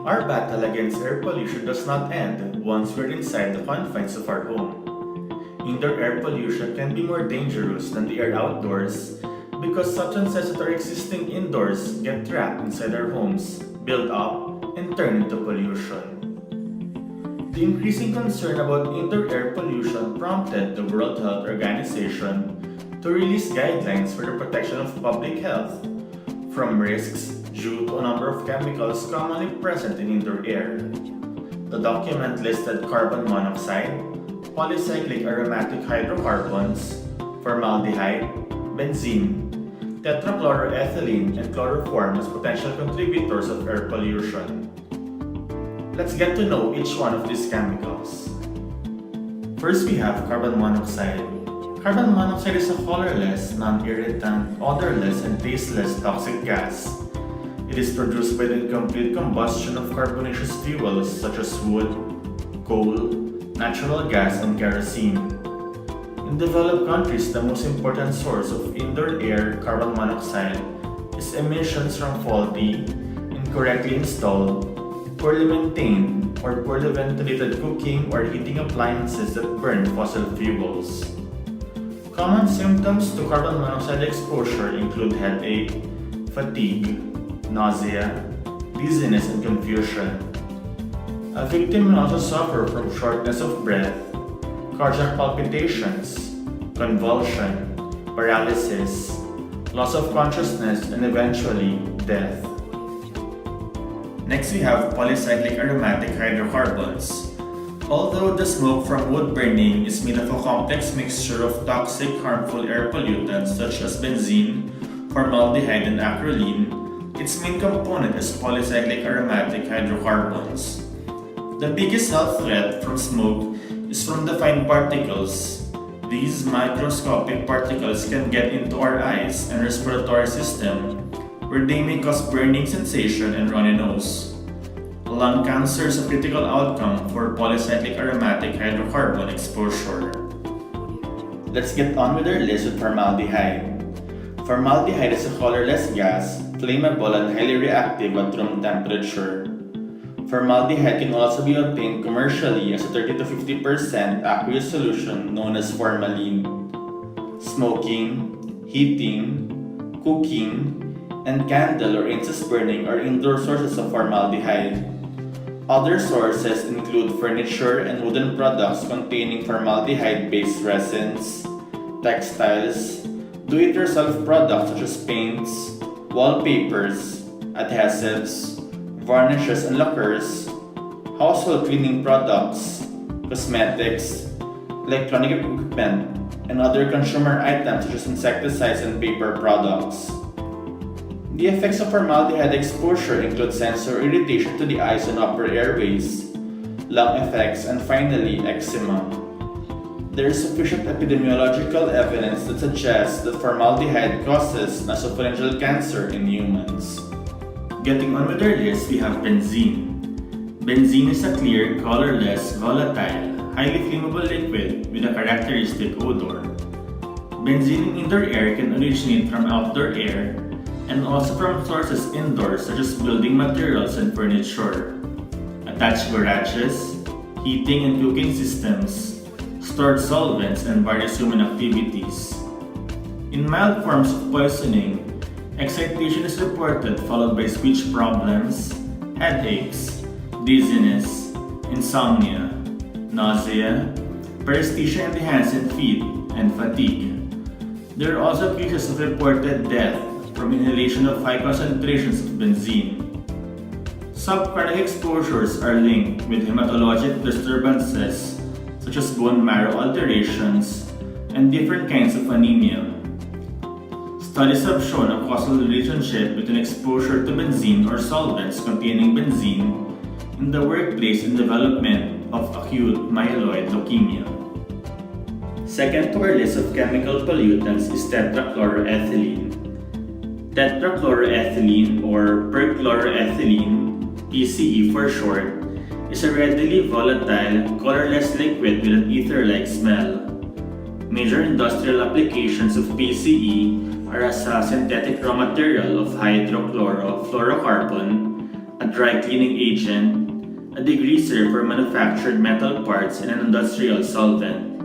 Our battle against air pollution does not end once we're inside the confines of our home. Indoor air pollution can be more dangerous than the air outdoors because substances that are existing indoors get trapped inside our homes, build up, and turn into pollution. The increasing concern about indoor air pollution prompted the World Health Organization to release guidelines for the protection of public health from risks due to a number of chemicals commonly present in indoor air. The document listed carbon monoxide, polycyclic aromatic hydrocarbons, formaldehyde, benzene, tetrachloroethylene, and chloroform as potential contributors of air pollution. Let's get to know each one of these chemicals. First, we have carbon monoxide. Carbon monoxide is a colorless, non-irritant, odorless, and tasteless toxic gas. It is produced by the incomplete combustion of carbonaceous fuels such as wood, coal, natural gas, and kerosene. In developed countries, the most important source of indoor air carbon monoxide is emissions from faulty, incorrectly installed, poorly maintained, or poorly ventilated cooking or heating appliances that burn fossil fuels. Common symptoms to carbon monoxide exposure include headache, fatigue, nausea, dizziness, and confusion. A victim may also suffer from shortness of breath, cardiac palpitations, convulsion, paralysis, loss of consciousness, and eventually death. Next, we have polycyclic aromatic hydrocarbons. Although the smoke from wood burning is made of a complex mixture of toxic, harmful air pollutants such as benzene, formaldehyde, and acrolein, its main component is polycyclic aromatic hydrocarbons. The biggest health threat from smoke is from the fine particles. These microscopic particles can get into our eyes and respiratory system, where they may cause burning sensation and runny nose. Lung cancer is a critical outcome for polycyclic aromatic hydrocarbon exposure. Let's get on with our list with formaldehyde. Formaldehyde is a colorless gas, flammable and highly reactive at room temperature. Formaldehyde can also be obtained commercially as a 30 to 50% aqueous solution known as formalin. Smoking, heating, cooking, and candle or incense burning are indoor sources of formaldehyde. Other sources include furniture and wooden products containing formaldehyde-based resins, textiles, do-it-yourself products such as paints, wallpapers, adhesives, varnishes and lacquers, household cleaning products, cosmetics, electronic equipment, and other consumer items such as insecticides and paper products. The effects of formaldehyde exposure include sensory irritation to the eyes and upper airways, lung effects, and finally, eczema. There is sufficient epidemiological evidence that suggests that formaldehyde causes nasopharyngeal cancer in humans. Getting on with our list, we have benzene. Benzene is a clear, colorless, volatile, highly flammable liquid with a characteristic odor. Benzene in indoor air can originate from outdoor air and also from sources indoors such as building materials and furniture, attached garages, heating and cooking systems, stored solvents, and various human activities. In mild forms of poisoning, excitation is reported followed by speech problems, headaches, dizziness, insomnia, nausea, paresthesia in the hands and feet, and fatigue. There are also cases of reported death from inhalation of high concentrations of benzene. Subchronic exposures are linked with hematologic disturbances such as bone marrow alterations and different kinds of anemia. Studies have shown a causal relationship between exposure to benzene or solvents containing benzene in the workplace and development of acute myeloid leukemia. Second to our list of chemical pollutants is tetrachloroethylene. Tetrachloroethylene or perchloroethylene, PCE for short, is a readily volatile, colorless liquid with an ether-like smell. Major industrial applications of PCE are as a synthetic raw material of hydrochlorofluorocarbon, a dry cleaning agent, a degreaser for manufactured metal parts, and an industrial solvent.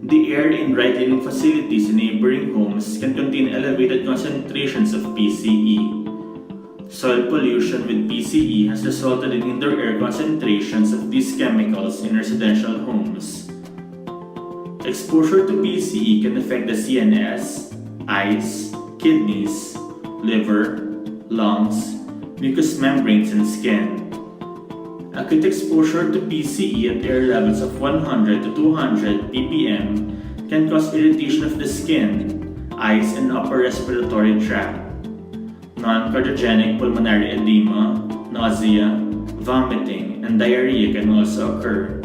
The air in dry cleaning facilities in neighboring homes can contain elevated concentrations of PCE. Soil pollution with PCE has resulted in indoor air concentrations of these chemicals in residential homes. Exposure to PCE can affect the CNS, eyes, kidneys, liver, lungs, mucous membranes, and skin. Acute exposure to PCE at air levels of 100 to 200 ppm can cause irritation of the skin, eyes, and upper respiratory tract. Non-cardiogenic pulmonary edema, nausea, vomiting, and diarrhea can also occur.